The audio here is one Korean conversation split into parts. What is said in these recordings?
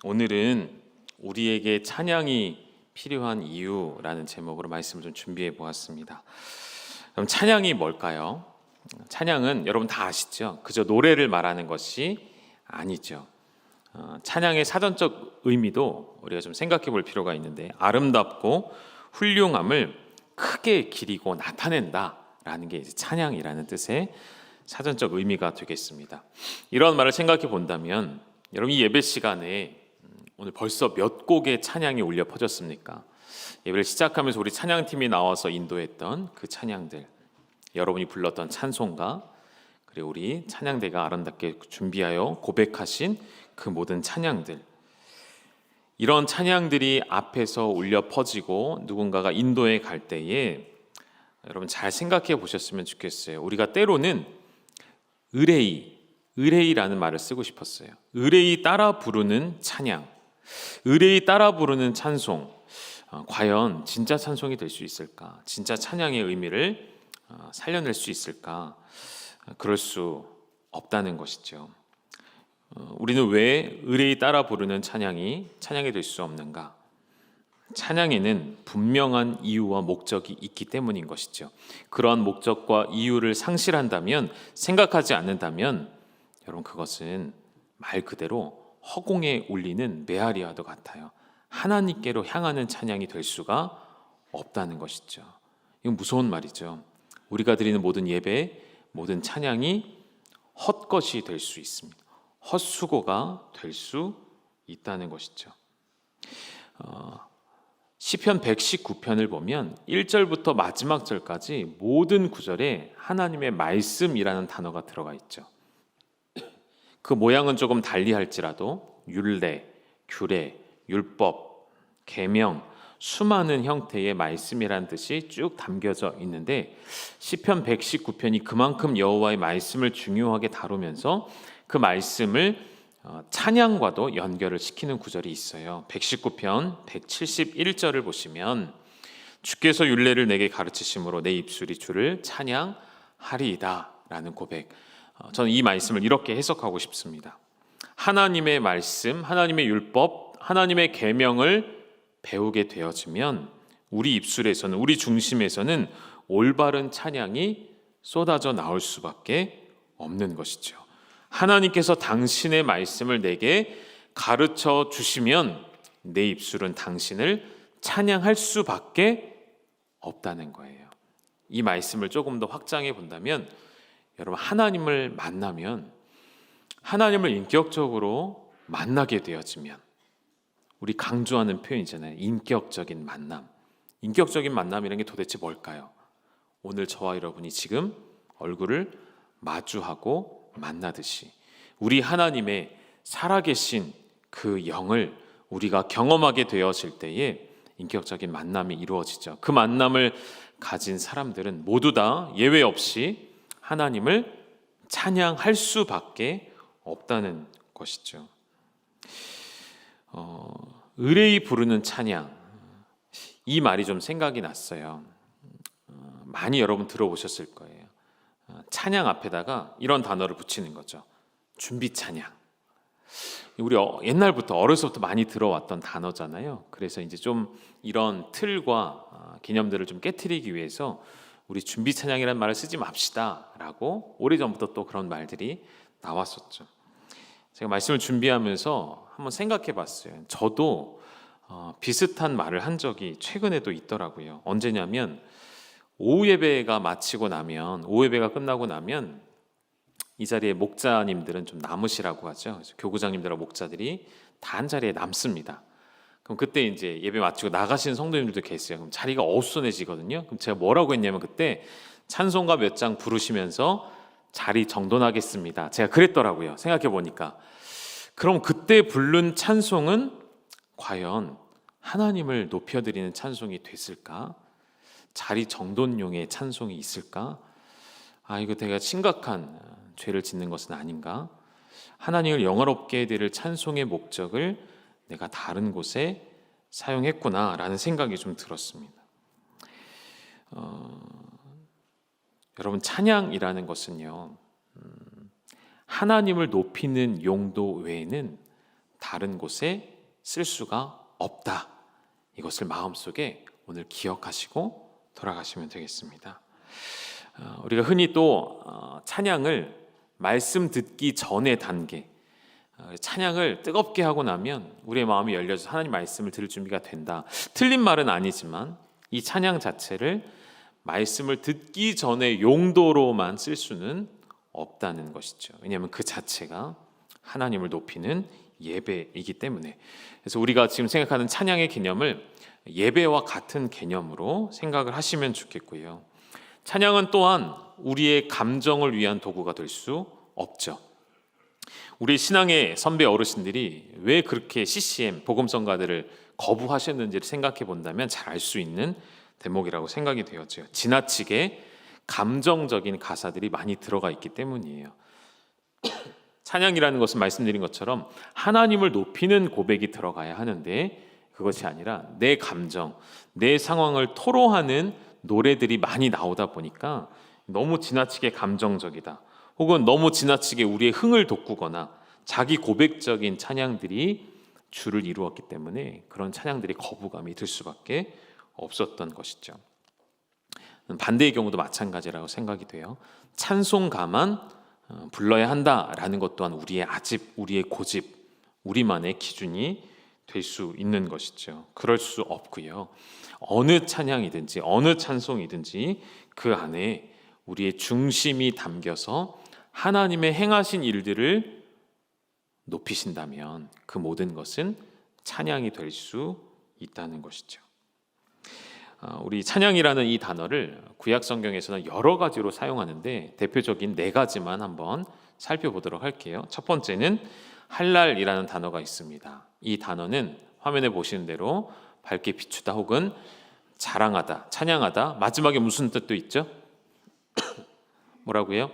오늘은 우리에게 찬양이 필요한 이유라는 제목으로 말씀을 좀 준비해 보았습니다. 그럼 찬양이 뭘까요? 찬양은 여러분 다 아시죠? 그저 노래를 말하는 것이 아니죠. 찬양의 사전적 의미도 우리가 좀 생각해 볼 필요가 있는데, 아름답고 훌륭함을 크게 기리고 나타낸다라는 게 이제 찬양이라는 뜻의 사전적 의미가 되겠습니다. 이런 말을 생각해 본다면, 여러분 이 예배 시간에 오늘 벌써 몇 곡의 찬양이 울려 퍼졌습니까? 예배를 시작하면서 우리 찬양팀이 나와서 인도했던 그 찬양들, 여러분이 불렀던 찬송가, 그리고 우리 찬양대가 아름답게 준비하여 고백하신 그 모든 찬양들, 이런 찬양들이 앞에서 울려 퍼지고 누군가가 인도해 갈 때에 여러분 잘 생각해 보셨으면 좋겠어요. 우리가 때로는 의뢰이라는 말을 쓰고 싶었어요. 의뢰이 따라 부르는 찬양, 의뢰이 따라 부르는 찬송, 과연 진짜 찬송이 될 수 있을까? 진짜 찬양의 의미를 살려낼 수 있을까? 그럴 수 없다는 것이죠. 우리는 왜 의뢰이 따라 부르는 찬양이 될 수 없는가? 찬양에는 분명한 이유와 목적이 있기 때문인 것이죠. 그러한 목적과 이유를 상실한다면, 생각하지 않는다면, 여러분 그것은 말 그대로 허공에 울리는 메아리와도 같아요. 하나님께로 향하는 찬양이 될 수가 없다는 것이죠. 이건 무서운 말이죠. 우리가 드리는 모든 예배, 모든 찬양이 헛것이 될 수 있습니다. 헛수고가 될 수 있다는 것이죠. 시편 119편을 보면 1절부터 마지막 절까지 모든 구절에 하나님의 말씀이라는 단어가 들어가 있죠. 그 모양은 조금 달리 할지라도 율례, 규례, 율법, 계명, 수많은 형태의 말씀이라는 뜻이 쭉 담겨져 있는데, 시편 119편이 그만큼 여호와의 말씀을 중요하게 다루면서 그 말씀을 찬양과도 연결을 시키는 구절이 있어요. 119편 171절을 보시면, 주께서 율례를 내게 가르치심으로 내 입술이 주를 찬양하리이다 라는 고백. 저는 이 말씀을 이렇게 해석하고 싶습니다. 하나님의 말씀, 하나님의 율법, 하나님의 계명을 배우게 되어지면 우리 입술에서는, 우리 중심에서는 올바른 찬양이 쏟아져 나올 수밖에 없는 것이죠. 하나님께서 당신의 말씀을 내게 가르쳐 주시면 내 입술은 당신을 찬양할 수밖에 없다는 거예요. 이 말씀을 조금 더 확장해 본다면, 여러분 하나님을 만나면, 하나님을 인격적으로 만나게 되어지면, 우리 강조하는 표현이잖아요. 인격적인 만남. 인격적인 만남이라는 게 도대체 뭘까요? 오늘 저와 여러분이 지금 얼굴을 마주하고 만나듯이 우리 하나님의 살아계신 그 영을 우리가 경험하게 되어질 때에 인격적인 만남이 이루어지죠. 그 만남을 가진 사람들은 모두 다 예외 없이 하나님을 찬양할 수밖에 없다는 것이죠. 의뢰이 부르는 찬양, 이 말이 좀 생각이 났어요. 많이 여러분 들어보셨을 거예요. 찬양 앞에다가 이런 단어를 붙이는 거죠. 준비 찬양. 우리 옛날부터, 어려서부터 많이 들어왔던 단어잖아요. 그래서 이제 좀 이런 틀과 개념들을 좀 깨트리기 위해서 우리 준비 찬양이라는 말을 쓰지 맙시다라고 오래전부터 또 그런 말들이 나왔었죠. 제가 말씀을 준비하면서 한번 생각해 봤어요. 저도 비슷한 말을 한 적이 최근에도 있더라고요. 언제냐면, 오후 예배가 마치고 나면, 오후 예배가 끝나고 나면 이 자리에 목자님들은 좀 남으시라고 하죠. 그래서 교구장님들과 목자들이 다 한 자리에 남습니다. 그럼 그때 이제 예배 마치고 나가시는 성도님들도 계세요. 그럼 자리가 어수선해지거든요. 그럼 제가 뭐라고 했냐면, 그때 찬송가 몇 장 부르시면서 자리 정돈하겠습니다, 제가 그랬더라고요. 생각해 보니까. 그럼 그때 부른 찬송은 과연 하나님을 높여드리는 찬송이 됐을까? 자리 정돈용의 찬송이 있을까? 이거 내가 심각한 죄를 짓는 것은 아닌가? 하나님을 영화롭게 해드릴 찬송의 목적을 내가 다른 곳에 사용했구나라는 생각이 좀 들었습니다. 여러분 찬양이라는 것은요, 하나님을 높이는 용도 외에는 다른 곳에 쓸 수가 없다. 이것을 마음속에 오늘 기억하시고 돌아가시면 되겠습니다. 우리가 흔히 또 찬양을 말씀 듣기 전의 단계, 찬양을 뜨겁게 하고 나면 우리의 마음이 열려서 하나님 말씀을 들을 준비가 된다. 틀린 말은 아니지만 이 찬양 자체를 말씀을 듣기 전의 용도로만 쓸 수는 없다는 것이죠. 왜냐하면 그 자체가 하나님을 높이는 예배이기 때문에. 그래서 우리가 지금 생각하는 찬양의 개념을 예배와 같은 개념으로 생각을 하시면 좋겠고요. 찬양은 또한 우리의 감정을 위한 도구가 될 수 없죠. 우리 신앙의 선배 어르신들이 왜 그렇게 CCM 복음성가들을 거부하셨는지를 생각해 본다면 잘 알 수 있는 대목이라고 생각이 되었죠. 지나치게 감정적인 가사들이 많이 들어가 있기 때문이에요. 찬양이라는 것은 말씀드린 것처럼 하나님을 높이는 고백이 들어가야 하는데 그것이 아니라 내 감정, 내 상황을 토로하는 노래들이 많이 나오다 보니까 너무 지나치게 감정적이다. 혹은 너무 지나치게 우리의 흥을 돋구거나 자기 고백적인 찬양들이 주를 이루었기 때문에 그런 찬양들이 거부감이 들 수밖에 없었던 것이죠. 반대의 경우도 마찬가지라고 생각이 돼요. 찬송가만 불러야 한다라는 것 또한 우리의 아집, 우리의 고집, 우리만의 기준이 될 수 있는 것이죠. 그럴 수 없고요. 어느 찬양이든지 어느 찬송이든지 그 안에 우리의 중심이 담겨서 하나님의 행하신 일들을 높이신다면 그 모든 것은 찬양이 될 수 있다는 것이죠. 우리 찬양이라는 이 단어를 구약 성경에서는 여러 가지로 사용하는데 대표적인 4가지만 한번 살펴보도록 할게요. 첫 번째는 할랄이라는 단어가 있습니다. 이 단어는 화면에 보시는 대로 밝게 비추다 혹은 자랑하다, 찬양하다, 마지막에 무슨 뜻도 있죠? 뭐라고요?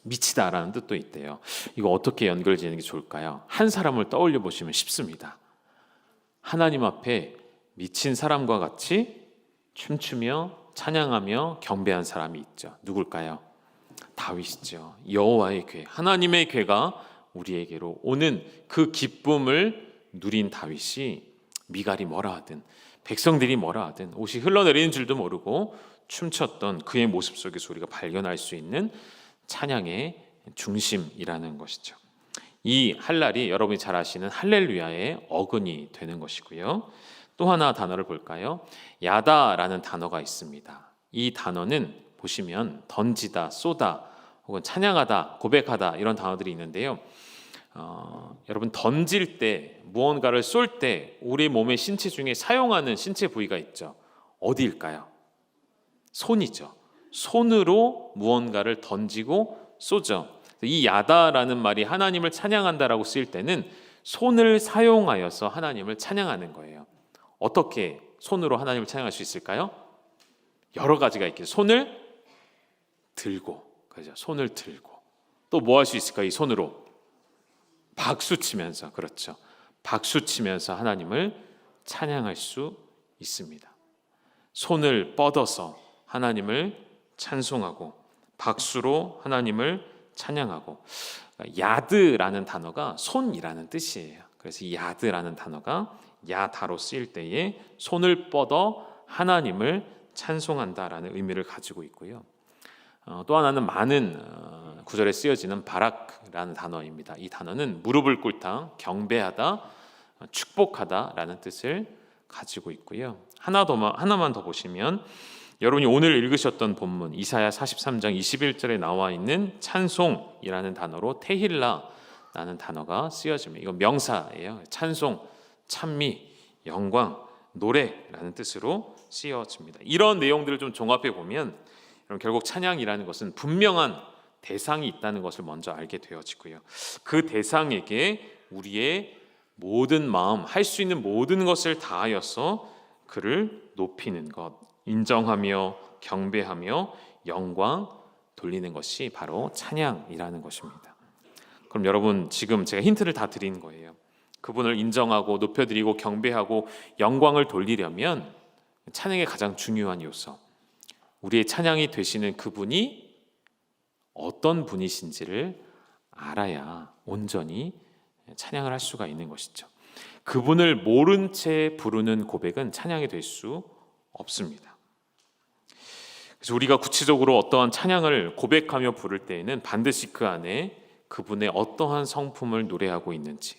미치다라는 뜻도 있대요. 이거 어떻게 연결지는 게 좋을까요? 한 사람을 떠올려 보시면 쉽습니다. 하나님 앞에 미친 사람과 같이 춤추며 찬양하며 경배한 사람이 있죠. 누굴까요? 다윗이죠. 여호와의 궤, 하나님의 궤가 우리에게로 오는 그 기쁨을 누린 다윗이 미갈이 뭐라 하든 백성들이 뭐라 하든 옷이 흘러내리는 줄도 모르고 춤췄던 그의 모습 속에서 우리가 발견할 수 있는 찬양의 중심이라는 것이죠. 이 할랄이 여러분이 잘 아시는 할렐루야의 어근이 되는 것이고요. 또 하나 단어를 볼까요? 야다라는 단어가 있습니다. 이 단어는 보시면 던지다, 쏘다, 혹은 찬양하다, 고백하다 이런 단어들이 있는데요. 여러분 던질 때, 무언가를 쏠 때 우리 몸의 신체 중에 사용하는 신체 부위가 있죠. 어디일까요? 손이죠. 손으로 무언가를 던지고 쏘죠. 이 야다라는 말이 하나님을 찬양한다라고 쓰일 때는 손을 사용하여서 하나님을 찬양하는 거예요. 어떻게 손으로 하나님을 찬양할 수 있을까요? 여러 가지가 있겠죠. 손을 들고, 그죠? 손을 들고 또 뭐 할 수 있을까요? 이 손으로 박수 치면서, 그렇죠. 박수 치면서 하나님을 찬양할 수 있습니다. 손을 뻗어서 하나님을 찬송하고 박수로 하나님을 찬양하고, 야드라는 단어가 손이라는 뜻이에요. 그래서 이 야드라는 단어가 야다로 쓰일 때에 손을 뻗어 하나님을 찬송한다라는 의미를 가지고 있고요. 또 하나는 많은 구절에 쓰여지는 바락라는 단어입니다. 이 단어는 무릎을 꿇다, 경배하다, 축복하다라는 뜻을 가지고 있고요. 하나만 더 보시면 여러분이 오늘 읽으셨던 본문 이사야 43장 21절에 나와 있는 찬송이라는 단어로 테힐라라는 단어가 쓰여집니다. 이건 명사예요. 찬송, 찬미, 영광, 노래라는 뜻으로 쓰여집니다. 이런 내용들을 좀 종합해 보면 결국 찬양이라는 것은 분명한 대상이 있다는 것을 먼저 알게 되어지고요. 그 대상에게 우리의 모든 마음, 할 수 있는 모든 것을 다하여서 그를 높이는 것, 인정하며 경배하며 영광 돌리는 것이 바로 찬양이라는 것입니다. 그럼 여러분, 지금 제가 힌트를 다 드린 거예요. 그분을 인정하고 높여드리고 경배하고 영광을 돌리려면 찬양의 가장 중요한 요소, 우리의 찬양이 되시는 그분이 어떤 분이신지를 알아야 온전히 찬양을 할 수가 있는 것이죠. 그분을 모른 채 부르는 고백은 찬양이 될 수 없습니다. 그래서 우리가 구체적으로 어떠한 찬양을 고백하며 부를 때에는 반드시 그 안에 그분의 어떠한 성품을 노래하고 있는지,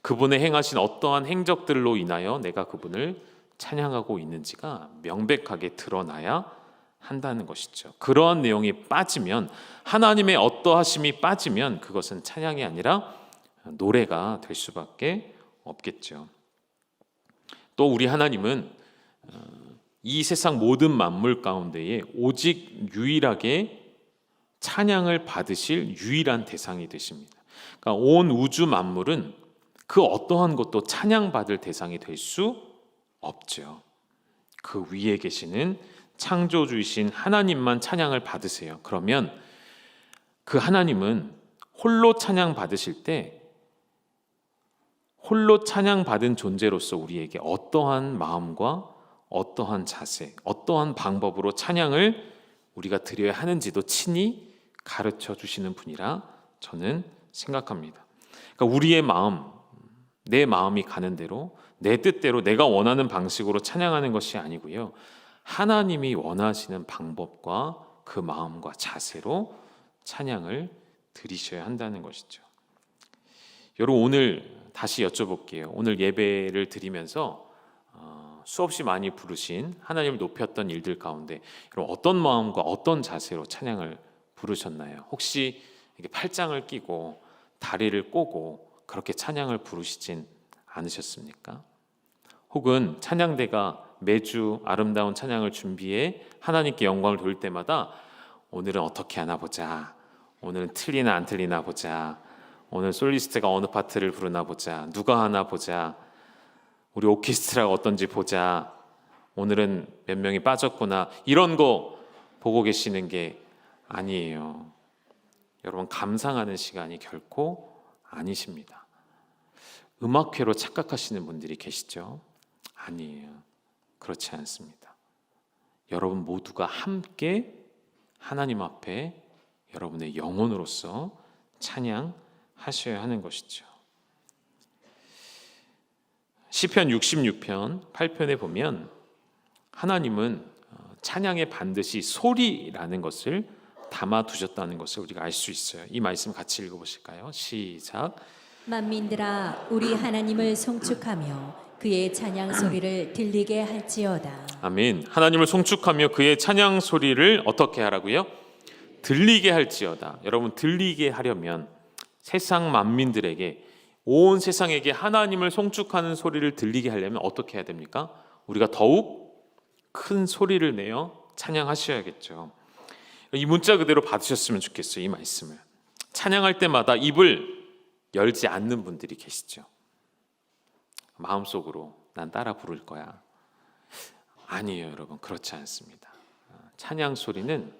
그분의 행하신 어떠한 행적들로 인하여 내가 그분을 찬양하고 있는지가 명백하게 드러나야 한다는 것이죠. 그러한 내용이 빠지면, 하나님의 어떠하심이 빠지면 그것은 찬양이 아니라 노래가 될 수밖에 없겠죠. 또 우리 하나님은 이 세상 모든 만물 가운데에 오직 유일하게 찬양을 받으실 유일한 대상이 되십니다. 그러니까 온 우주 만물은 그 어떠한 것도 찬양받을 대상이 될 수 없죠. 그 위에 계시는 창조주이신 하나님만 찬양을 받으세요. 그러면 그 하나님은 홀로 찬양 받으실 때 홀로 찬양받은 존재로서 우리에게 어떠한 마음과 어떠한 자세, 어떠한 방법으로 찬양을 우리가 드려야 하는지도 친히 가르쳐 주시는 분이라 저는 생각합니다. 그러니까 우리의 마음, 내 마음이 가는 대로, 내 뜻대로 내가 원하는 방식으로 찬양하는 것이 아니고요, 하나님이 원하시는 방법과 그 마음과 자세로 찬양을 드리셔야 한다는 것이죠. 여러분, 오늘 다시 여쭤볼게요. 오늘 예배를 드리면서 수없이 많이 부르신, 하나님을 높였던 일들 가운데 여러분 어떤 마음과 어떤 자세로 찬양을 부르셨나요? 혹시 이렇게 팔짱을 끼고 다리를 꼬고 그렇게 찬양을 부르시진 않으셨습니까? 혹은 찬양대가 매주 아름다운 찬양을 준비해 하나님께 영광을 돌릴 때마다 오늘은 어떻게 하나 보자, 오늘은 틀리나 안 틀리나 보자, 오늘 솔리스트가 어느 파트를 부르나 보자, 누가 하나 보자, 우리 오케스트라가 어떤지 보자, 오늘은 몇 명이 빠졌구나, 이런 거 보고 계시는 게 아니에요. 여러분, 감상하는 시간이 결코 아니십니다. 음악회로 착각하시는 분들이 계시죠? 아니에요. 그렇지 않습니다. 여러분 모두가 함께 하나님 앞에 여러분의 영혼으로서 찬양하셔야 하는 것이죠. 시편 66편 8편에 보면 하나님은 찬양에 반드시 소리라는 것을 담아두셨다는 것을 우리가 알 수 있어요. 이 말씀 같이 읽어보실까요? 시작. 만민들아 우리 하나님을 송축하며 그의 찬양 소리를 들리게 할지어다. 아멘. 하나님을 송축하며 그의 찬양 소리를 어떻게 하라고요? 들리게 할지어다. 여러분, 들리게 하려면 세상 만민들에게, 온 세상에게 하나님을 송축하는 소리를 들리게 하려면 어떻게 해야 됩니까? 우리가 더욱 큰 소리를 내어 찬양하셔야겠죠. 이 문자 그대로 받으셨으면 좋겠어요. 이 말씀을 찬양할 때마다 입을 열지 않는 분들이 계시죠. 마음속으로 난 따라 부를 거야. 아니에요, 여러분. 그렇지 않습니다. 찬양 소리는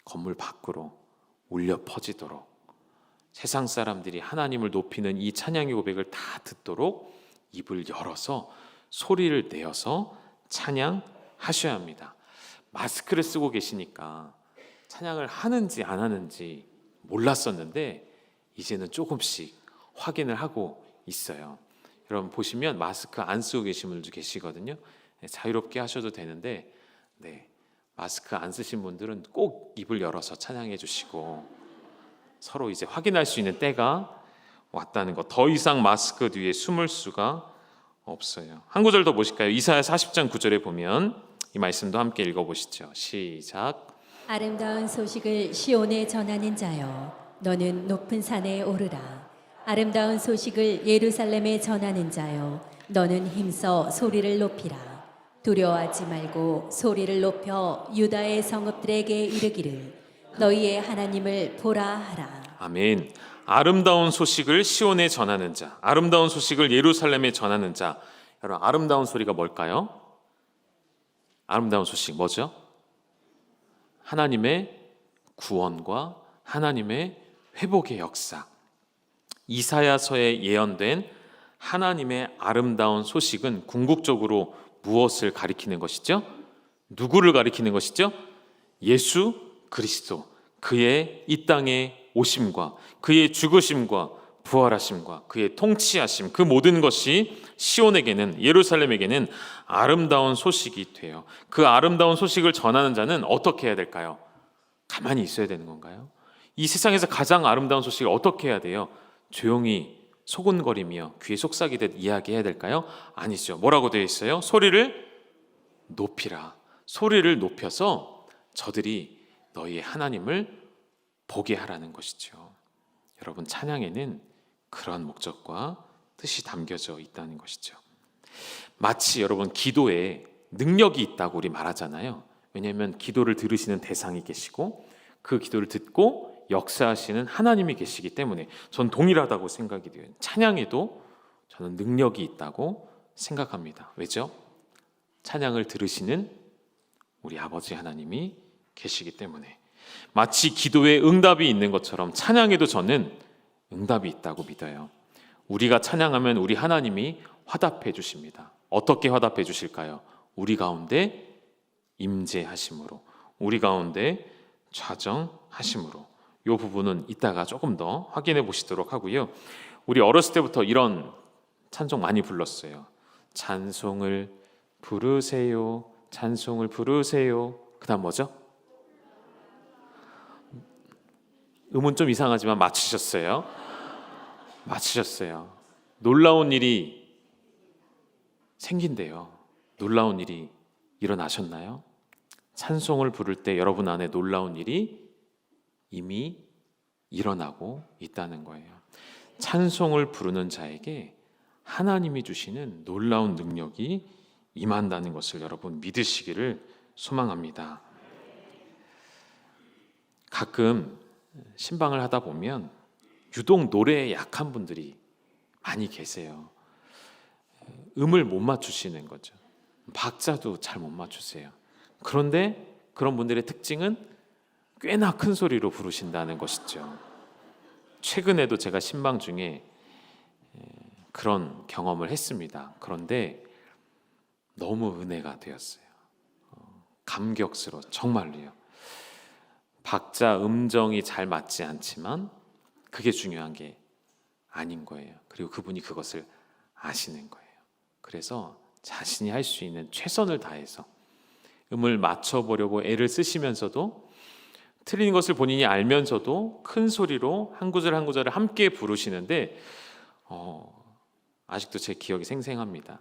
건물 밖으로 울려 퍼지도록, 세상 사람들이 하나님을 높이는 이 찬양의 고백을 다 듣도록 입을 열어서 소리를 내어서 찬양하셔야 합니다. 마스크를 쓰고 계시니까 찬양을 하는지 안 하는지 몰랐었는데 이제는 조금씩 확인을 하고 있어요. 여러분 보시면 마스크 안 쓰고 계신 분들도 계시거든요. 자유롭게 하셔도 되는데, 마스크 안 쓰신 분들은 꼭 입을 열어서 찬양해 주시고, 서로 이제 확인할 수 있는 때가 왔다는 것. 더 이상 마스크 뒤에 숨을 수가 없어요. 한 구절 더 보실까요? 이사야 40장 9절에 보면 이 말씀도 함께 읽어보시죠. 시작. 아름다운 소식을 시온에 전하는 자여 너는 높은 산에 오르라. 아름다운 소식을 예루살렘에 전하는 자여 너는 힘써 소리를 높이라. 두려워하지 말고 소리를 높여 유다의 성읍들에게 이르기를 너희의 하나님을 보라 하라. 아멘. 아름다운 소식을 시온에 전하는 자, 아름다운 소식을 예루살렘에 전하는 자. 여러분, 아름다운 소리가 뭘까요? 아름다운 소식 뭐죠? 하나님의 구원과 하나님의 회복의 역사. 이사야서에 예언된 하나님의 아름다운 소식은 궁극적으로 무엇을 가리키는 것이죠? 누구를 가리키는 것이죠? 예수 그리스도, 그의 이 땅에 오심과 그의 죽으심과 부활하심과 그의 통치하심, 그 모든 것이 시온에게는, 예루살렘에게는 아름다운 소식이 돼요. 그 아름다운 소식을 전하는 자는 어떻게 해야 될까요? 가만히 있어야 되는 건가요? 이 세상에서 가장 아름다운 소식을 어떻게 해야 돼요? 조용히 소곤거리며 귀에 속삭이듯 이야기해야 될까요? 아니죠. 뭐라고 되어 있어요? 소리를 높이라. 소리를 높여서 저들이 너희의 하나님을 보게 하라는 것이죠. 여러분, 찬양에는 그러한 목적과 뜻이 담겨져 있다는 것이죠. 마치 여러분 기도에 능력이 있다고 우리 말하잖아요. 왜냐하면 기도를 들으시는 대상이 계시고 그 기도를 듣고 역사하시는 하나님이 계시기 때문에 전 동일하다고 생각이 돼요. 찬양에도 저는 능력이 있다고 생각합니다. 왜죠? 찬양을 들으시는 우리 아버지 하나님이 계시기 때문에 마치 기도에 응답이 있는 것처럼 찬양에도 저는 응답이 있다고 믿어요. 우리가 찬양하면 우리 하나님이 화답해 주십니다. 어떻게 화답해 주실까요? 우리 가운데 임재하심으로, 우리 가운데 좌정하심으로. 이 부분은 이따가 조금 더 확인해 보시도록 하고요. 우리 어렸을 때부터 이런 찬송 많이 불렀어요. 찬송을 부르세요, 찬송을 부르세요. 그 다음 뭐죠? 음은 좀 이상하지만 맞추셨어요. 맞추셨어요. 놀라운 일이 생긴대요. 놀라운 일이 일어나셨나요? 찬송을 부를 때 여러분 안에 놀라운 일이 이미 일어나고 있다는 거예요. 찬송을 부르는 자에게 하나님이 주시는 놀라운 능력이 임한다는 것을 여러분 믿으시기를 소망합니다. 가끔 신방을 하다 보면 유독 노래에 약한 분들이 많이 계세요. 음을 못 맞추시는 거죠. 박자도 잘 못 맞추세요. 그런데 그런 분들의 특징은 꽤나 큰 소리로 부르신다는 것이죠. 최근에도 제가 신방 중에 그런 경험을 했습니다. 그런데 너무 은혜가 되었어요. 감격스러워, 정말로요. 박자, 음정이 잘 맞지 않지만 그게 중요한 게 아닌 거예요. 그리고 그분이 그것을 아시는 거예요. 그래서 자신이 할 수 있는 최선을 다해서 음을 맞춰보려고 애를 쓰시면서도 틀린 것을 본인이 알면서도 큰 소리로 한 구절 한 구절을 함께 부르시는데 아직도 제 기억이 생생합니다.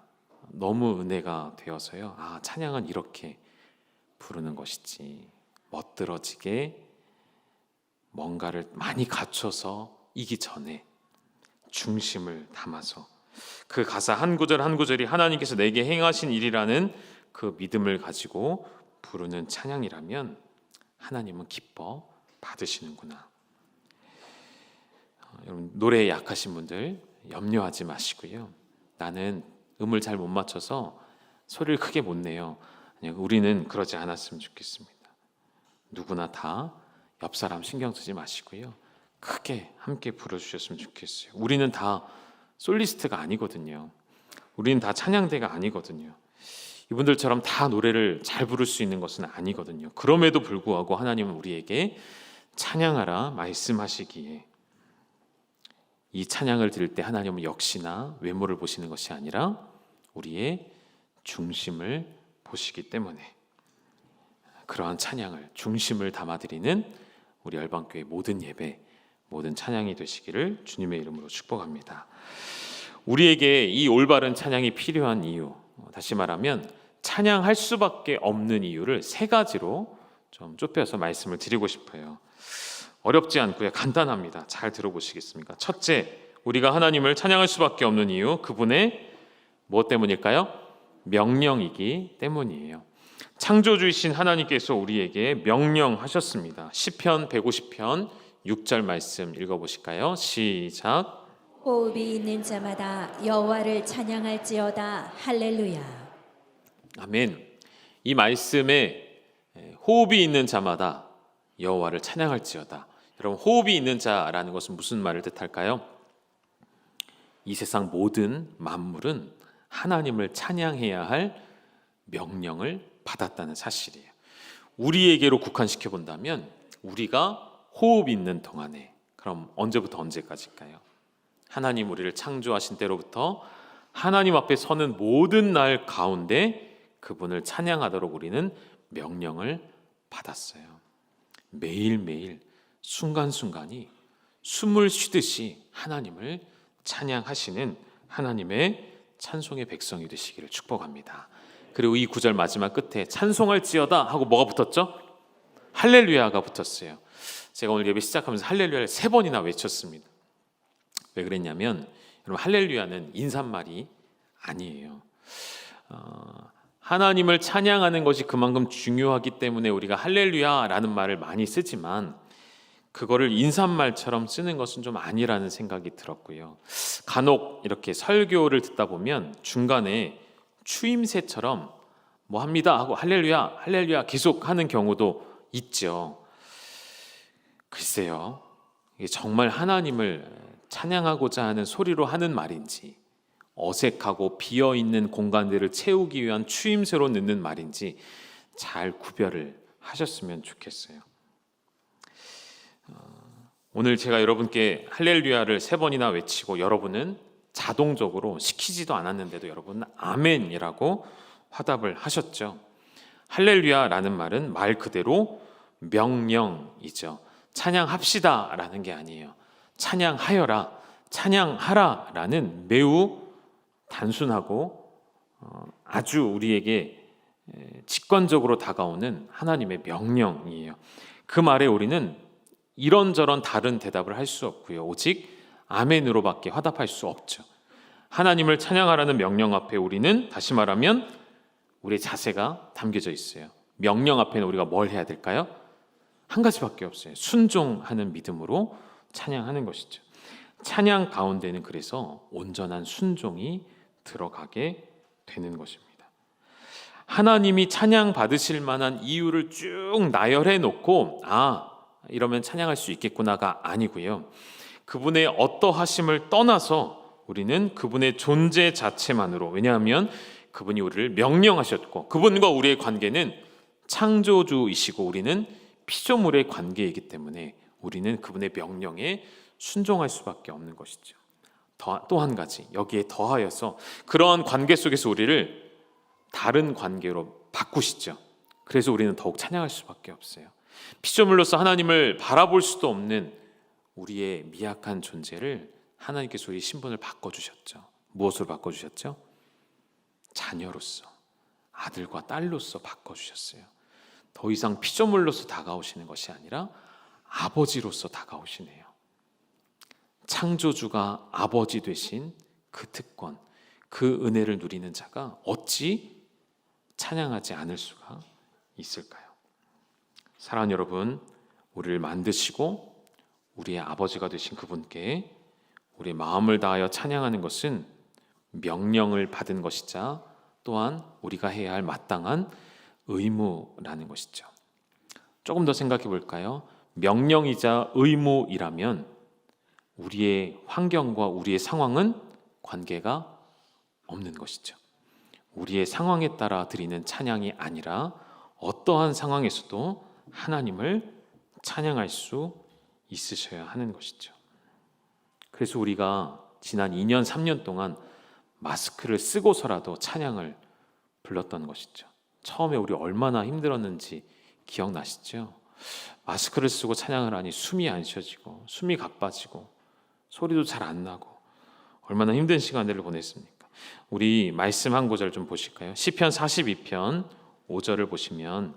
너무 은혜가 되어서요. 아, 찬양은 이렇게 부르는 것이지. 멋들어지게 뭔가를 많이 갖춰서 이기 전에 중심을 담아서 그 가사 한 구절 한 구절이 하나님께서 내게 행하신 일이라는 그 믿음을 가지고 부르는 찬양이라면 하나님은 기뻐 받으시는구나. 여러분, 노래에 약하신 분들 염려하지 마시고요. 나는 음을 잘 못 맞춰서 소리를 크게 못 내요. 우리는 그러지 않았으면 좋겠습니다. 누구나 다 옆 사람 신경 쓰지 마시고요. 크게 함께 불러주셨으면 좋겠어요. 우리는 다 솔리스트가 아니거든요. 우리는 다 찬양대가 아니거든요. 이분들처럼 다 노래를 잘 부를 수 있는 것은 아니거든요. 그럼에도 불구하고 하나님은 우리에게 찬양하라 말씀하시기에 이 찬양을 들을 때 하나님은 역시나 외모를 보시는 것이 아니라 우리의 중심을 보시기 때문에 그러한 찬양을 중심을 담아드리는 우리 열방교회 모든 예배, 모든 찬양이 되시기를 주님의 이름으로 축복합니다. 우리에게 이 올바른 찬양이 필요한 이유, 다시 말하면 찬양할 수밖에 없는 이유를 세 가지로 좀 좁혀서 말씀을 드리고 싶어요. 어렵지 않고요. 간단합니다. 잘 들어보시겠습니까? 첫째, 우리가 하나님을 찬양할 수밖에 없는 이유, 그분의 무엇 때문일까요? 명령이기 때문이에요. 창조주이신 하나님께서 우리에게 명령하셨습니다. 시편 150편 6절 말씀 읽어보실까요? 시작. 호흡이 있는 자마다 여호와를 찬양할지어다. 할렐루야. 아멘. 이 말씀에 호흡이 있는 자마다 여호와를 찬양할지어다. 여러분, 호흡이 있는 자라는 것은 무슨 말을 뜻할까요? 이 세상 모든 만물은 하나님을 찬양해야 할 명령을 받았다는 사실이에요. 우리에게로 국한시켜 본다면 우리가 호흡 있는 동안에, 그럼 언제부터 언제까지일까요? 하나님 우리를 창조하신 때로부터 하나님 앞에 서는 모든 날 가운데 그분을 찬양하도록 우리는 명령을 받았어요. 매일매일 순간순간이 숨을 쉬듯이 하나님을 찬양하시는 하나님의 찬송의 백성이 되시기를 축복합니다. 그리고 이 구절 마지막 끝에 찬송할지어다 하고 뭐가 붙었죠? 할렐루야가 붙었어요. 제가 오늘 예배 시작하면서 할렐루야를 3번이나 외쳤습니다. 왜 그랬냐면 여러분, 할렐루야는 인사말이 아니에요. 하나님을 찬양하는 것이 그만큼 중요하기 때문에 우리가 할렐루야라는 말을 많이 쓰지만 그거를 인사말처럼 쓰는 것은 좀 아니라는 생각이 들었고요. 간혹 이렇게 설교를 듣다 보면 중간에 추임새처럼 뭐 합니다 하고 할렐루야 할렐루야 계속 하는 경우도 있죠. 글쎄요, 이게 정말 하나님을 찬양하고자 하는 소리로 하는 말인지 어색하고 비어있는 공간들을 채우기 위한 추임새로 넣는 말인지 잘 구별을 하셨으면 좋겠어요. 오늘 제가 여러분께 할렐루야를 3번이나 외치고 여러분은 자동적으로 시키지도 않았는데도 여러분은 아멘이라고 화답을 하셨죠. 할렐루야라는 말은 말 그대로 명령이죠. 찬양합시다 라는 게 아니에요. 찬양하여라, 찬양하라 라는 매우 단순하고 아주 우리에게 직관적으로 다가오는 하나님의 명령이에요. 그 말에 우리는 이런저런 다른 대답을 할 수 없고요. 오직 아멘으로밖에 화답할 수 없죠. 하나님을 찬양하라는 명령 앞에 우리는 다시 말하면 우리의 자세가 담겨져 있어요. 명령 앞에는 우리가 뭘 해야 될까요? 한 가지밖에 없어요. 순종하는 믿음으로 찬양하는 것이죠. 찬양 가운데는 그래서 온전한 순종이 들어가게 되는 것입니다. 하나님이 찬양 받으실 만한 이유를 쭉 나열해 놓고 이러면 찬양할 수 있겠구나가 아니고요. 그분의 어떠하심을 떠나서 우리는 그분의 존재 자체만으로, 왜냐하면 그분이 우리를 명령하셨고 그분과 우리의 관계는 창조주이시고 우리는 피조물의 관계이기 때문에 우리는 그분의 명령에 순종할 수밖에 없는 것이죠. 또 한 가지 여기에 더하여서 그러한 관계 속에서 우리를 다른 관계로 바꾸시죠. 그래서 우리는 더욱 찬양할 수밖에 없어요. 피조물로서 하나님을 바라볼 수도 없는 우리의 미약한 존재를 하나님께서 우리 신분을 바꿔주셨죠. 무엇으로 바꿔주셨죠? 자녀로서, 아들과 딸로서 바꿔주셨어요. 더 이상 피조물로서 다가오시는 것이 아니라 아버지로서 다가오시네요. 창조주가 아버지 되신 그 특권, 그 은혜를 누리는 자가 어찌 찬양하지 않을 수가 있을까요? 사랑하는 여러분, 우리를 만드시고 우리의 아버지가 되신 그분께 우리의 마음을 다하여 찬양하는 것은 명령을 받은 것이자 또한 우리가 해야 할 마땅한 의무라는 것이죠. 조금 더 생각해 볼까요? 명령이자 의무이라면 우리의 환경과 우리의 상황은 관계가 없는 것이죠. 우리의 상황에 따라 드리는 찬양이 아니라 어떠한 상황에서도 하나님을 찬양할 수 있으셔야 하는 것이죠. 그래서 우리가 지난 2년, 3년 동안 마스크를 쓰고서라도 찬양을 불렀던 것이죠. 처음에 우리 얼마나 힘들었는지 기억나시죠? 마스크를 쓰고 찬양을 하니 숨이 안 쉬어지고 숨이 가빠지고 소리도 잘 안 나고 얼마나 힘든 시간들을 보냈습니까? 우리 말씀 한 구절 좀 보실까요? 시편 42편 5절을 보시면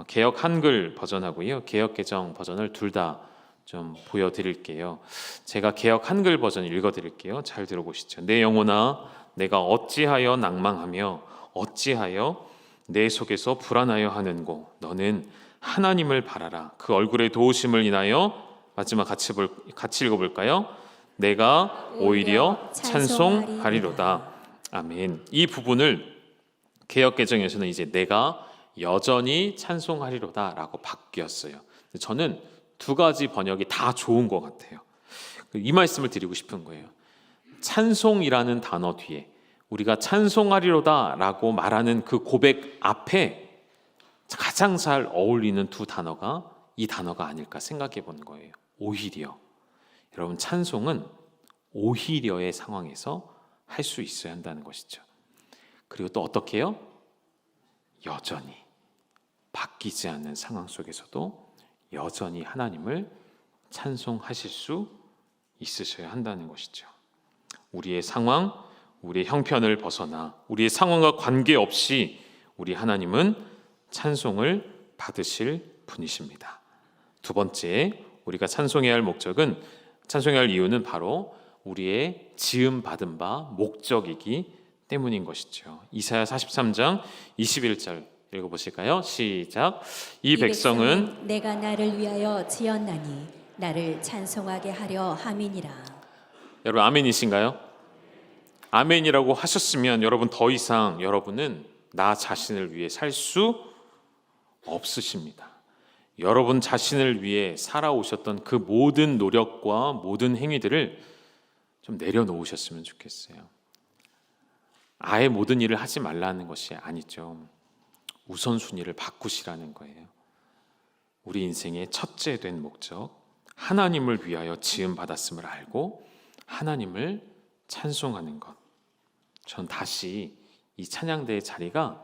개역 한글 버전하고요, 개역 개정 버전을 둘 다 좀 보여드릴게요. 제가 개역 한글 버전 읽어드릴게요. 잘 들어보시죠. 내 영혼아, 내가 어찌하여 낭망하며 어찌하여 내 속에서 불안하여 하는고, 너는 하나님을 바라라. 그 얼굴의 도우심을 인하여, 마지막 같이 읽어볼까요? 내가 오히려 찬송하리로다. 아멘. 이 부분을 개역 개정에서는 이제 내가 여전히 찬송하리로다라고 바뀌었어요. 저는 두 가지 번역이 다 좋은 것 같아요. 이 말씀을 드리고 싶은 거예요. 찬송이라는 단어 뒤에 우리가 찬송하리로다라고 말하는 그 고백 앞에 가장 잘 어울리는 두 단어가 이 단어가 아닐까 생각해 보는 거예요. 오히려. 여러분, 찬송은 오히려의 상황에서 할 수 있어야 한다는 것이죠. 그리고 또 어떻게 해요? 여전히 바뀌지 않는 상황 속에서도 여전히 하나님을 찬송하실 수 있으셔야 한다는 것이죠. 우리의 상황, 우리의 형편을 벗어나 우리의 상황과 관계없이 우리 하나님은 찬송을 받으실 분이십니다. 두 번째, 우리가 찬송해야 할 목적은, 찬송해야 할 이유는 바로 우리의 지음 받은 바 목적이기 때문인 것이죠. 이사야 43장 21절 읽어보실까요? 시작. 이 백성은 내가 나를 위하여 지었나니 나를 찬송하게 하려 함이니라. 여러분 아멘이신가요? 아멘이라고 하셨으면 여러분 더 이상 여러분은 나 자신을 위해 살 수 없으십니다. 여러분 자신을 위해 살아오셨던 그 모든 노력과 모든 행위들을 좀 내려놓으셨으면 좋겠어요. 아예 모든 일을 하지 말라는 것이 아니죠. 우선순위를 바꾸시라는 거예요. 우리 인생의 첫째 된 목적, 하나님을 위하여 지음 받았음을 알고 하나님을 찬송하는 것. 전 다시 이 찬양대의 자리가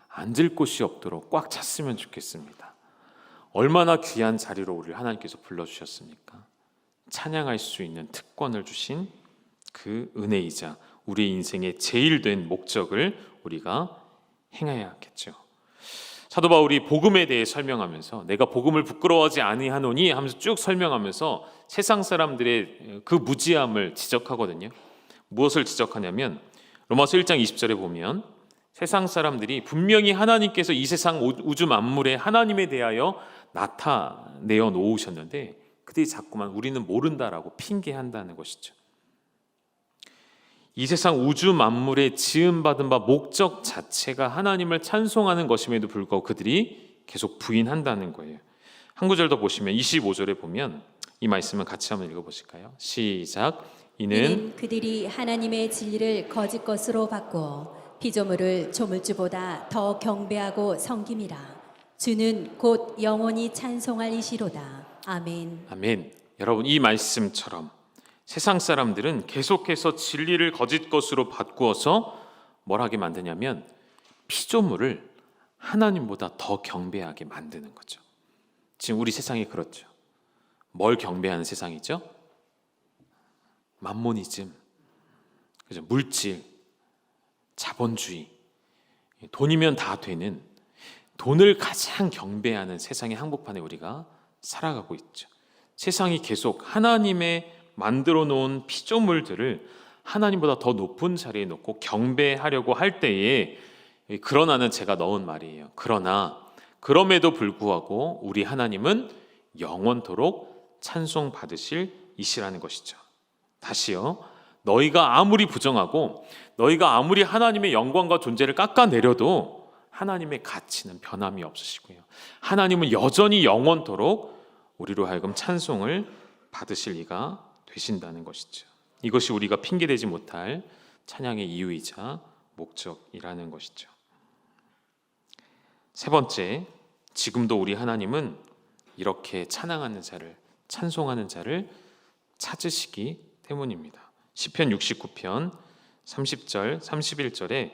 앉을 곳이 없도록 꽉 찼으면 좋겠습니다. 얼마나 귀한 자리로 우리를 하나님께서 불러주셨습니까? 찬양할 수 있는 특권을 주신 그 은혜이자 우리 인생의 제일 된 목적을 우리가 행해야겠죠. 사도 바울이 복음에 대해 설명하면서 내가 복음을 부끄러워하지 아니하노니 하면서 쭉 설명하면서 세상 사람들의 그 무지함을 지적하거든요. 무엇을 지적하냐면 로마서 1장 20절에 보면 세상 사람들이 분명히 하나님께서 이 세상 우주 만물에 하나님에 대하여 나타내어 놓으셨는데 그들이 자꾸만 우리는 모른다라고 핑계한다는 것이죠. 이 세상 우주 만물에 지음받은 바 목적 자체가 하나님을 찬송하는 것임에도 불구하고 그들이 계속 부인한다는 거예요. 한 구절 더 보시면 25절에 보면 이 말씀을 같이 한번 읽어보실까요? 시작. 이는 그들이 하나님의 진리를 거짓 것으로 바꾸어 피조물을 조물주보다 더 경배하고 섬김이라. 주는 곧 영원히 찬송할 이시로다. 아멘. 아멘. 여러분 이 말씀처럼 세상 사람들은 계속해서 진리를 거짓 것으로 바꾸어서 뭘 하게 만드냐면 피조물을 하나님보다 더 경배하게 만드는 거죠. 지금 우리 세상이 그렇죠. 뭘 경배하는 세상이죠? 맘모니즘, 그죠? 물질, 자본주의, 돈이면 다 되는, 돈을 가장 경배하는 세상의 한복판에 우리가 살아가고 있죠. 세상이 계속 하나님의 만들어 놓은 피조물들을 하나님보다 더 높은 자리에 놓고 경배하려고 할 때에, 그러나는 제가 넣은 말이에요. 그러나 그럼에도 불구하고 우리 하나님은 영원토록 찬송 받으실 이시라는 것이죠. 다시요. 너희가 아무리 부정하고 너희가 아무리 하나님의 영광과 존재를 깎아내려도 하나님의 가치는 변함이 없으시고요. 하나님은 여전히 영원토록 우리로 하여금 찬송을 받으실 이가 되신다는 것이죠. 이것이 우리가 핑계대지 못할 찬양의 이유이자 목적이라는 것이죠. 세 번째, 지금도 우리 하나님은 이렇게 찬양하는 자를, 찬송하는 자를 찾으시기 때문입니다. 시편 69편 30절, 31절에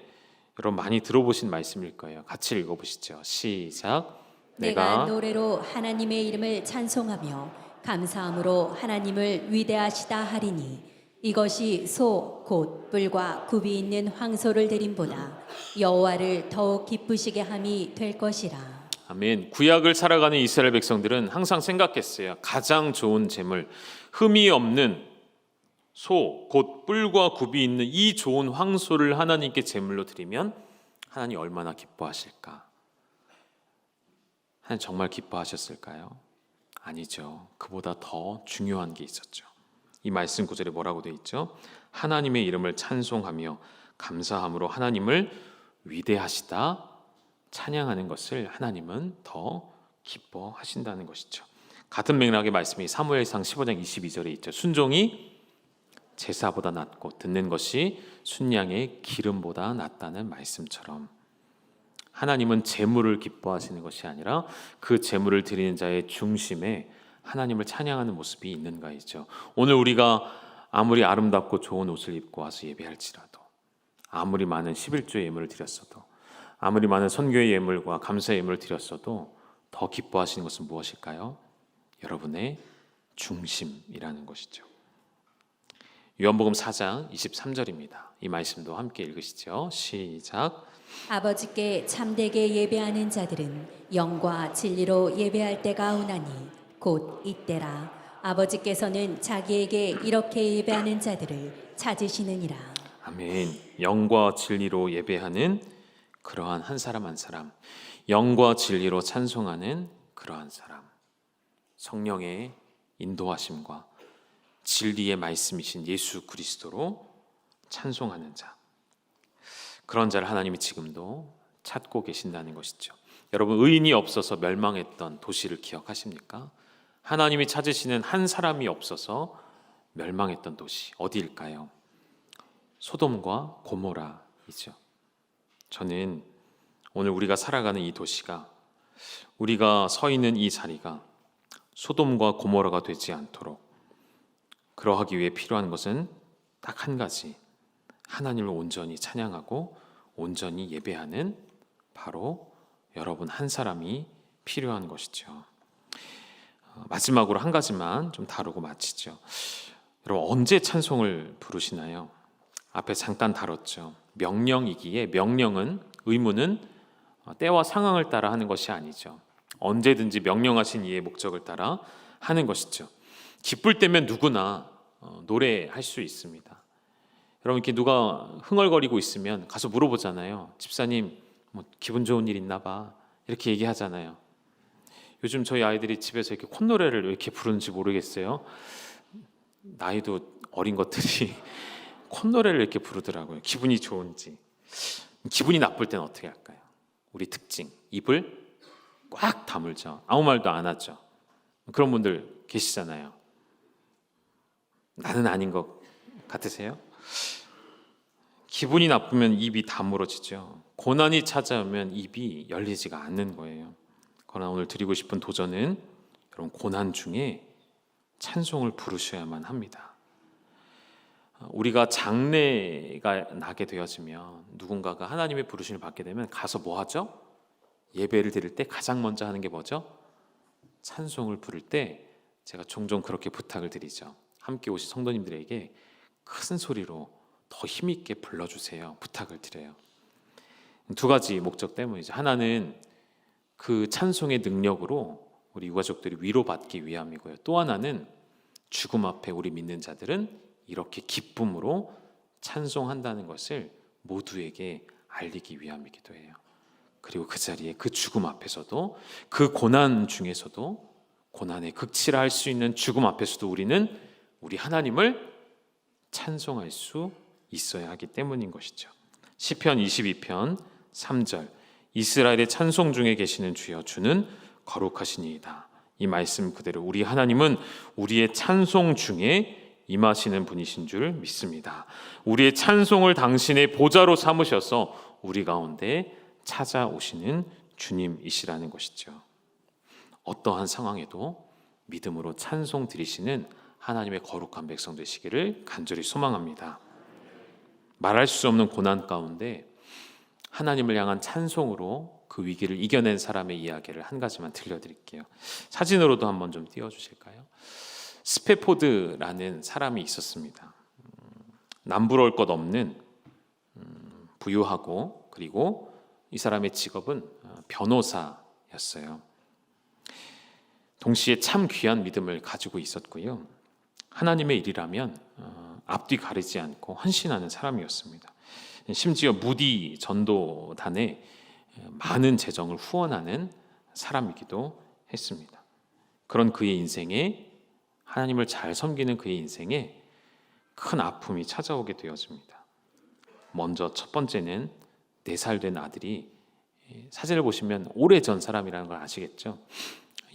여러분 많이 들어보신 말씀일 거예요. 같이 읽어보시죠. 시작. 내가 노래로 하나님의 이름을 찬송하며 감사함으로 하나님을 위대하시다 하리니 이것이 소 곧 뿔과 굽이 있는 황소를 드림보다 여호와를 더욱 기쁘시게 함이 될 것이라. 아멘. 구약을 살아가는 이스라엘 백성들은 항상 생각했어요. 가장 좋은 제물, 흠이 없는 소, 곧 뿔과 굽이 있는 이 좋은 황소를 하나님께 제물로 드리면 하나님 얼마나 기뻐하실까? 하나님 정말 기뻐하셨을까요? 아니죠. 그보다 더 중요한 게 있었죠. 이 말씀 구절에 뭐라고 되어 있죠? 하나님의 이름을 찬송하며 감사함으로 하나님을 위대하시다 찬양하는 것을 하나님은 더 기뻐하신다는 것이죠. 같은 맥락의 말씀이 사무엘상 15장 22절에 있죠. 순종이 제사보다 낫고 듣는 것이 순양의 기름보다 낫다는 말씀처럼 하나님은 제물을 기뻐하시는 것이 아니라 그 제물을 드리는 자의 중심에 하나님을 찬양하는 모습이 있는가이죠. 오늘 우리가 아무리 아름답고 좋은 옷을 입고 와서 예배할지라도, 아무리 많은 11조의 예물을 드렸어도, 아무리 많은 선교의 예물과 감사의 예물을 드렸어도 더 기뻐하시는 것은 무엇일까요? 여러분의 중심이라는 것이죠. 요한복음 4장 23절입니다. 이 말씀도 함께 읽으시죠. 시작. 아버지께 참되게 예배하는 자들은 영과 진리로 예배할 때가 오나니 곧 이때라. 아버지께서는 자기에게 이렇게 예배하는 자들을 찾으시느니라. 아멘. 영과 진리로 예배하는 그러한 한 사람 한 사람, 영과 진리로 찬송하는 그러한 사람, 성령의 인도하심과 진리의 말씀이신 예수 그리스도로 찬송하는 자, 그런 자를 하나님이 지금도 찾고 계신다는 것이죠. 여러분, 의인이 없어서 멸망했던 도시를 기억하십니까? 하나님이 찾으시는 한 사람이 없어서 멸망했던 도시 어디일까요? 소돔과 고모라이죠. 저는 오늘 우리가 살아가는 이 도시가, 우리가 서 있는 이 자리가 소돔과 고모라가 되지 않도록, 그러하기 위해 필요한 것은 딱 한 가지, 하나님을 온전히 찬양하고 온전히 예배하는 바로 여러분 한 사람이 필요한 것이죠. 마지막으로 한 가지만 좀 다루고 마치죠. 여러분, 언제 찬송을 부르시나요? 앞에 잠깐 다뤘죠. 명령이기에 명령은, 의무는 때와 상황을 따라 하는 것이 아니죠. 언제든지 명령하신 이의 목적을 따라 하는 것이죠. 기쁠 때면 누구나 노래할 수 있습니다. 여러분, 이렇게 누가 흥얼거리고 있으면 가서 물어보잖아요. 집사님, 뭐 기분 좋은 일 있나 봐, 이렇게 얘기하잖아요. 요즘 저희 아이들이 집에서 이렇게 콧노래를 왜 이렇게 부르는지 모르겠어요. 나이도 어린 것들이 콧노래를 이렇게 부르더라고요. 기분이 좋은지. 기분이 나쁠 때는 어떻게 할까요? 우리 특징, 입을 꽉 다물죠. 아무 말도 안 하죠. 그런 분들 계시잖아요. 나는 아닌 것 같으세요? 기분이 나쁘면 입이 다물어지죠. 고난이 찾아오면 입이 열리지가 않는 거예요. 그러나 오늘 드리고 싶은 도전은, 여러분, 고난 중에 찬송을 부르셔야만 합니다. 우리가 장래가 나게 되어지면, 누군가가 하나님의 부르심을 받게 되면 가서 뭐 하죠? 예배를 드릴 때 가장 먼저 하는 게 뭐죠? 찬송을 부를 때 제가 종종 그렇게 부탁을 드리죠. 함께 오신 성도님들에게 큰 소리로 더 힘있게 불러주세요. 부탁을 드려요. 두 가지 목적 때문이죠. 하나는 그 찬송의 능력으로 우리 유가족들이 위로받기 위함이고요. 또 하나는 죽음 앞에 우리 믿는 자들은 이렇게 기쁨으로 찬송한다는 것을 모두에게 알리기 위함이기도 해요. 그리고 그 자리에, 그 죽음 앞에서도, 그 고난 중에서도, 고난의 극치라 할 수 있는 죽음 앞에서도 우리는 우리 하나님을 찬송할 수 있어야 하기 때문인 것이죠. 시편 22편 3절, 이스라엘의 찬송 중에 계시는 주여, 주는 거룩하시니이다. 이 말씀 그대로 우리 하나님은 우리의 찬송 중에 임하시는 분이신 줄 믿습니다. 우리의 찬송을 당신의 보좌로 삼으셔서 우리 가운데 찾아오시는 주님이시라는 것이죠. 어떠한 상황에도 믿음으로 찬송 드리시는 하나님의 거룩한 백성 되시기를 간절히 소망합니다. 말할 수 없는 고난 가운데 하나님을 향한 찬송으로 그 위기를 이겨낸 사람의 이야기를 한 가지만 들려드릴게요. 사진으로도 한번 좀 띄워주실까요? 스페포드라는 사람이 있었습니다. 남부러울 것 없는 부유하고, 그리고 이 사람의 직업은 변호사였어요. 동시에 참 귀한 믿음을 가지고 있었고요. 하나님의 일이라면 앞뒤 가리지 않고 헌신하는 사람이었습니다. 심지어 무디 전도단에 많은 재정을 후원하는 사람이기도 했습니다. 그런 그의 인생에, 하나님을 잘 섬기는 그의 인생에 큰 아픔이 찾아오게 되어집니다. 먼저 첫 번째는 4살 된 아들이, 사진을 보시면 오래전 사람이라는 걸 아시겠죠?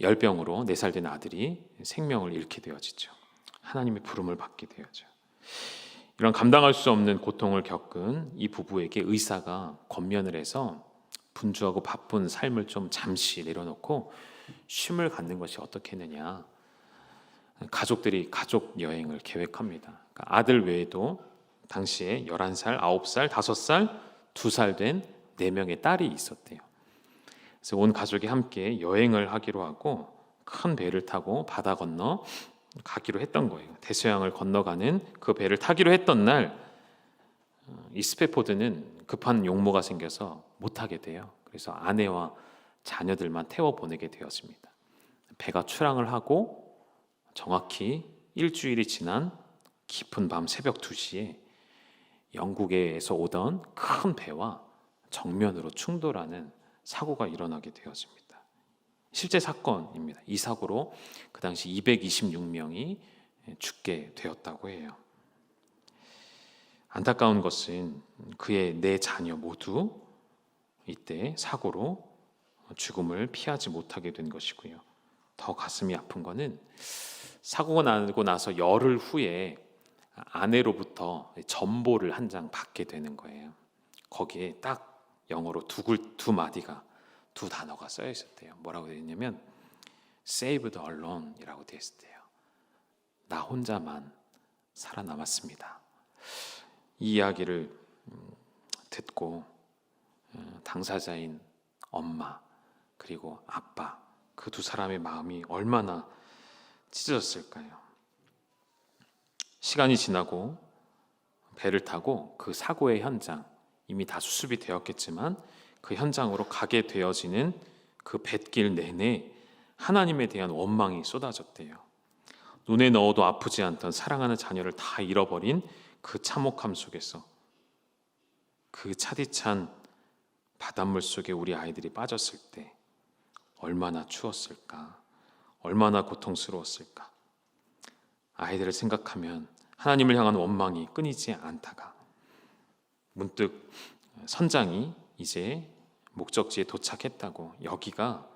열병으로 4살 된 아들이 생명을 잃게 되어지죠. 하나님의 부름을 받게 되어져. 이런 감당할 수 없는 고통을 겪은 이 부부에게 의사가 권면을 해서 분주하고 바쁜 삶을 좀 잠시 내려놓고 쉼을 갖는 것이 어떻겠느냐. 가족들이 가족 여행을 계획합니다. 그러니까 아들 외에도 당시에 11살, 9살, 5살, 2살 된 4명의 딸이 있었대요. 그래서 온 가족이 함께 여행을 하기로 하고 큰 배를 타고 바다 건너 가기로 했던 거예요. 대서양을 건너가는 그 배를 타기로 했던 날 이 스패포드는 급한 용모가 생겨서 못 타게 돼요. 그래서 아내와 자녀들만 태워 보내게 되었습니다. 배가 출항을 하고 정확히 일주일이 지난 깊은 밤 새벽 2시에 영국에서 오던 큰 배와 정면으로 충돌하는 사고가 일어나게 되었습니다. 실제 사건입니다. 이 사고로 그 당시 226명이 죽게 되었다고 해요. 안타까운 것은 그의 4자녀 모두 이때 사고로 죽음을 피하지 못하게 된 것이고요. 더 가슴이 아픈 것은 사고가 나고 나서 열흘 후에 아내로부터 전보를 한 장 받게 되는 거예요. 거기에 딱 영어로 두 마디가, 두 단어가 써여 있었대요. 뭐라고 되어 있냐면 Saved Alone이라고 되어 있었대요. 나 혼자만 살아남았습니다. 이 이야기를 듣고 당사자인 엄마 그리고 아빠, 그 두 사람의 마음이 얼마나 찢어졌을까요? 시간이 지나고 배를 타고 그 사고의 현장, 이미 다 수습이 되었겠지만 그 현장으로 가게 되어지는 그 뱃길 내내 하나님에 대한 원망이 쏟아졌대요. 눈에 넣어도 아프지 않던 사랑하는 자녀를 다 잃어버린 그 참혹함 속에서 그 차디찬 바닷물 속에 우리 아이들이 빠졌을 때 얼마나 추웠을까, 얼마나 고통스러웠을까. 아이들을 생각하면 하나님을 향한 원망이 끊이지 않다가 문득 선장이 이제 목적지에 도착했다고, 여기가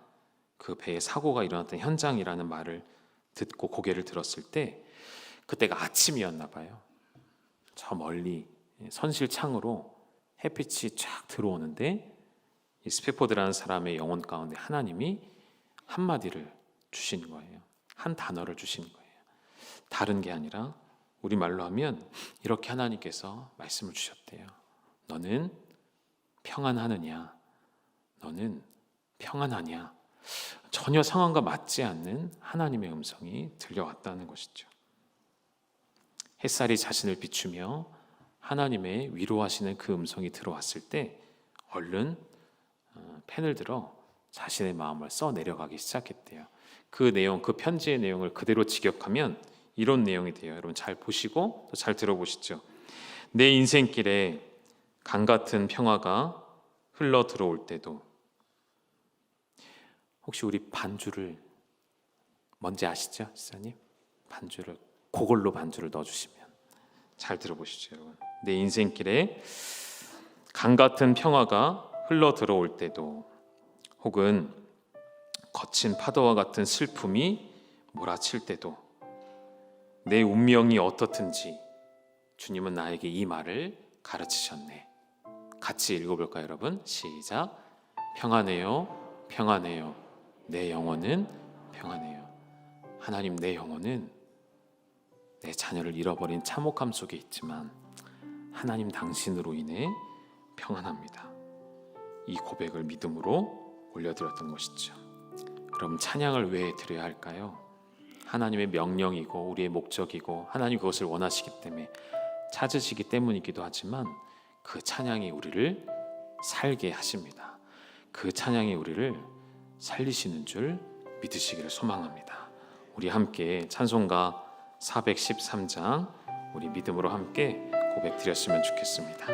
그 배에 사고가 일어났던 현장이라는 말을 듣고 고개를 들었을 때 그때가 아침이었나 봐요. 저 멀리 선실창으로 햇빛이 쫙 들어오는데 이 스패포드라는 사람의 영혼 가운데 하나님이 한마디를 주신 거예요. 한 단어를 주신 거예요. 다른 게 아니라 우리말로 하면 이렇게 하나님께서 말씀을 주셨대요. 너는 평안하느냐? 너는 평안하냐? 전혀 상황과 맞지 않는 하나님의 음성이 들려왔다는 것이죠. 햇살이 자신을 비추며 하나님의 위로하시는 그 음성이 들어왔을 때 얼른 펜을 들어 자신의 마음을 써 내려가기 시작했대요. 그 내용, 그 편지의 내용을 그대로 직역하면 이런 내용이 돼요. 여러분 잘 보시고 또 잘 들어보시죠. 내 인생길에 강 같은 평화가 흘러 들어올 때도, 혹시 우리 반주를 뭔지 아시죠, 지사님? 반주를 그걸로 반주를 넣어주시면 잘 들어보시죠, 여러분. 내 인생길에 강 같은 평화가 흘러 들어올 때도, 혹은 거친 파도와 같은 슬픔이 몰아칠 때도, 내 운명이 어떻든지 주님은 나에게 이 말을 가르치셨네. 같이 읽어볼까요, 여러분? 시작. 평안해요, 평안해요. 내 영혼은 평안해요. 하나님, 내 영혼은 내 자녀를 잃어버린 참혹함 속에 있지만 하나님 당신으로 인해 평안합니다. 이 고백을 믿음으로 올려드렸던 것이죠. 여러분, 찬양을 왜 드려야 할까요? 하나님의 명령이고 우리의 목적이고 하나님 그것을 원하시기 때문에, 찾으시기 때문이기도 하지만 그 찬양이 우리를 살게 하십니다. 그 찬양이 우리를 살리시는 줄 믿으시기를 소망합니다. 우리 함께 찬송가 413장 우리 믿음으로 함께 고백 드렸으면 좋겠습니다.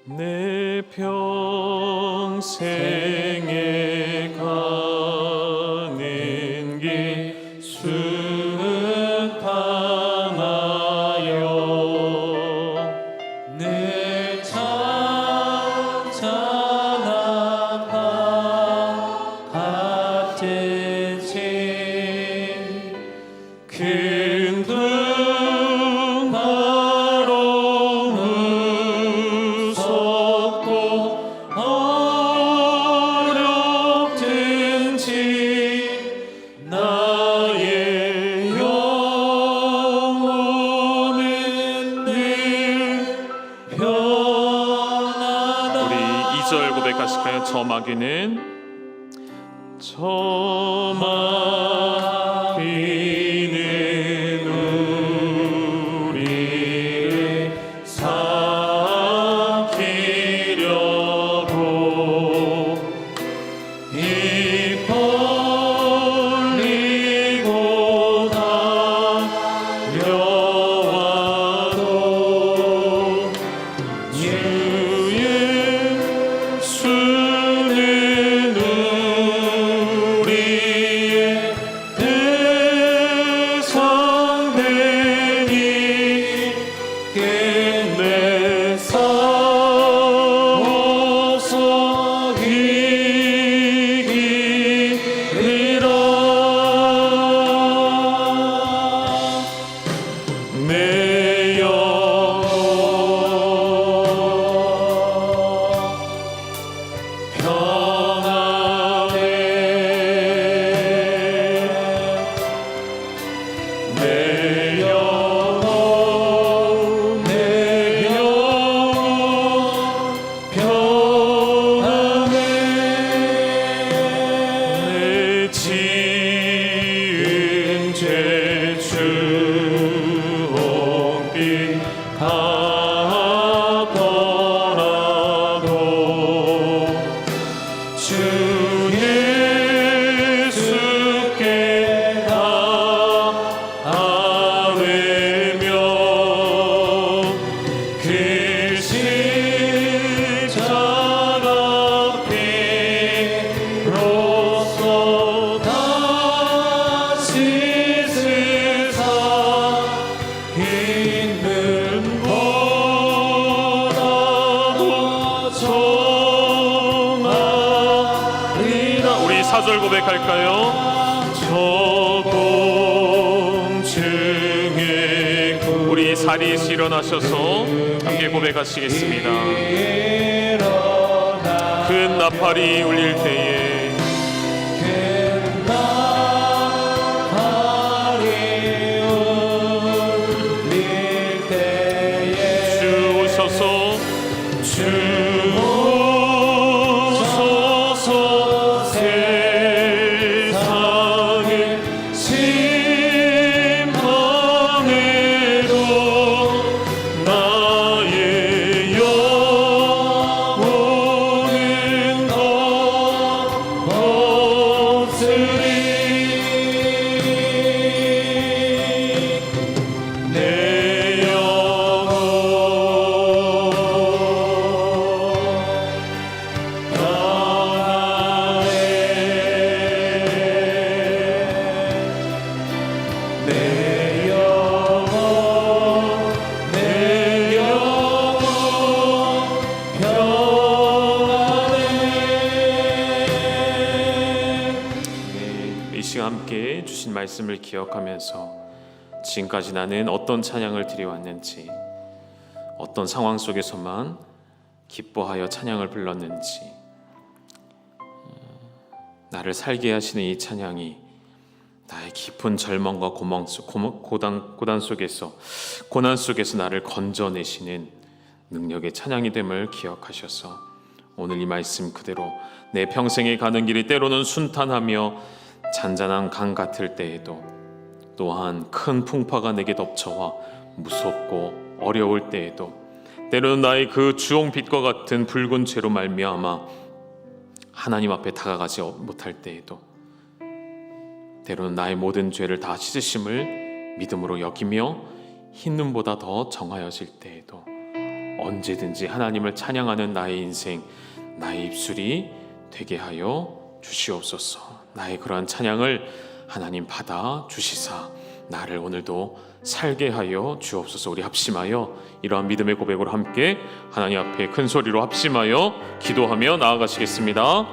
내 평생에 가는 길 순탄하여 늘 찬찬한 바 같은 고백하실까요? 저 마귀는 우리를 삼키려고 입 벌리고 달려와도 주 예수는 우리의 대상되니 내 싸워서 이기리라. 내 영혼 평안해. 내 영혼 평안해. 내 지은 죄 주홍빛 같더라도 주 예수께 다 아뢰며 그 십자가 피로써 다시 세상 있는 보다도 정하리라. 우리 4절 고백할까요? 저 공중에 우리 사리에서 일어나셔서 함께 고백하시겠습니다. 큰 나팔이 울릴 때에 주 오셔서 주 오셔서 세상을 심판해도 나의 영혼은 없으리. 내 영혼 평안해. 내 영혼 평안해. 이 시간 함께 주신 말씀을 기억하면서 지금까지 나는 어떤 찬양을 드려왔는지, 어떤 상황 속에서만 기뻐하여 찬양을 불렀는지, 나를 살게 하시는 이 찬양이 나의 깊은 절망과 고난 속에서, 고난 속에서 나를 건져내시는 능력의 찬양이 됨을 기억하셔서 오늘 이 말씀 그대로 내 평생에 가는 길이 때로는 순탄하며 잔잔한 강 같을 때에도, 또한 큰 풍파가 내게 덮쳐와 무섭고 어려울 때에도, 때로는 나의 그 주홍빛과 같은 붉은 죄로 말미암아 하나님 앞에 다가가지 못할 때에도, 때로는 나의 모든 죄를 다 씻으심을 믿음으로 여기며 흰 눈보다 더 정하여질 때에도 언제든지 하나님을 찬양하는 나의 인생, 나의 입술이 되게 하여 주시옵소서. 나의 그러한 찬양을 하나님 받아 주시사 나를 오늘도 살게 하여 주옵소서. 우리 합심하여 이러한 믿음의 고백으로 함께 하나님 앞에 큰 소리로 합심하여 기도하며 나아가시겠습니다.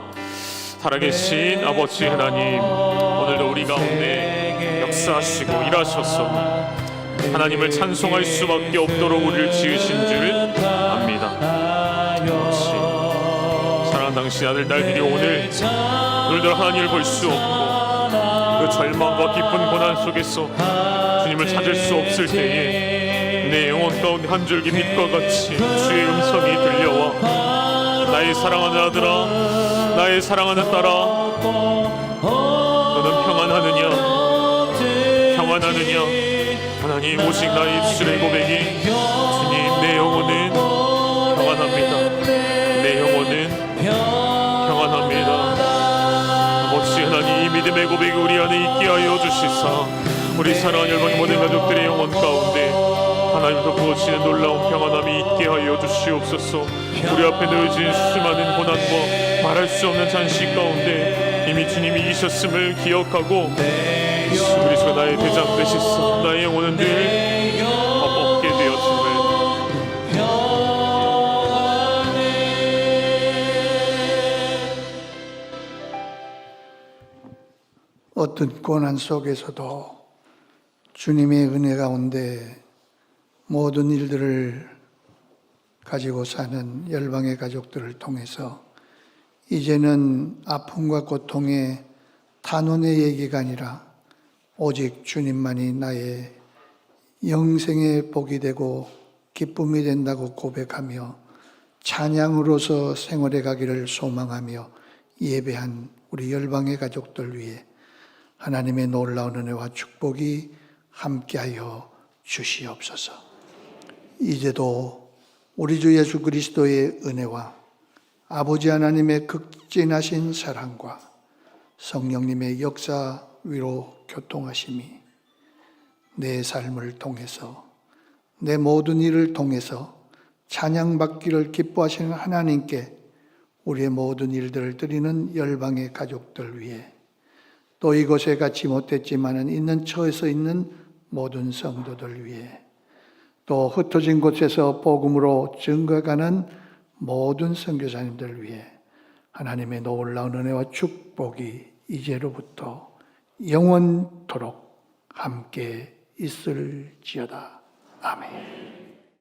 살아계신 아버지 하나님, 오늘도 우리 가운데 역사하시고 일하셔서 하나님을 찬송할 수밖에 없도록 우리를 지으신 줄 압니다. 사랑하는 당신 아들 딸들이 오늘도 하나님을 볼 수 없고 그 절망과 깊은 고난 속에서 주님을 찾을 수 없을 때에 내 영혼 가운데 한 줄기 빛과 같이 주의 음성이 들려와 나의 사랑하는 아들아, 나의 사랑하는 딸아, 너는 평안하느냐? 평안하느냐? 하나님, 오직 나의 입술의 고백이 주님, 내 영혼은 평안합니다. 내 영혼은 평안합니다. 아버지 하나님, 이 믿음의 고백이 우리 안에 있게 하여 주시사 우리 사랑하는 열방의 모든 가족들의 영혼 가운데 하나님께서 부어주시는 놀라운 평안함이 있게 하여 주시옵소서. 우리 앞에 놓여진 수많은 고난과 말할 수 없는 잔식 가운데 이미 주님이 이기셨음을 기억하고 예수 그리스도가 나의 대장 되시사 나의 영혼은 늘 얻게 되었음을 어떤 고난 속에서도 주님의 은혜 가운데 모든 일들을 가지고 사는 열방의 가족들을 통해서 이제는 아픔과 고통의 단원의 얘기가 아니라 오직 주님만이 나의 영생의 복이 되고 기쁨이 된다고 고백하며 찬양으로서 생활해 가기를 소망하며 예배한 우리 열방의 가족들 위해 하나님의 놀라운 은혜와 축복이 함께하여 주시옵소서. 이제도 우리 주 예수 그리스도의 은혜와 아버지 하나님의 극진하신 사랑과 성령님의 역사 위로 교통하심이 내 삶을 통해서 내 모든 일을 통해서 찬양받기를 기뻐하시는 하나님께 우리의 모든 일들을 드리는 열방의 가족들 위해 또 이곳에 가지 못했지만은 있는 처에서 있는 모든 성도들 위해 또 흩어진 곳에서 복음으로 증거가는 모든 선교사님들 위해 하나님의 놀라운 은혜와 축복이 이제로부터 영원토록 함께 있을지어다. 아멘.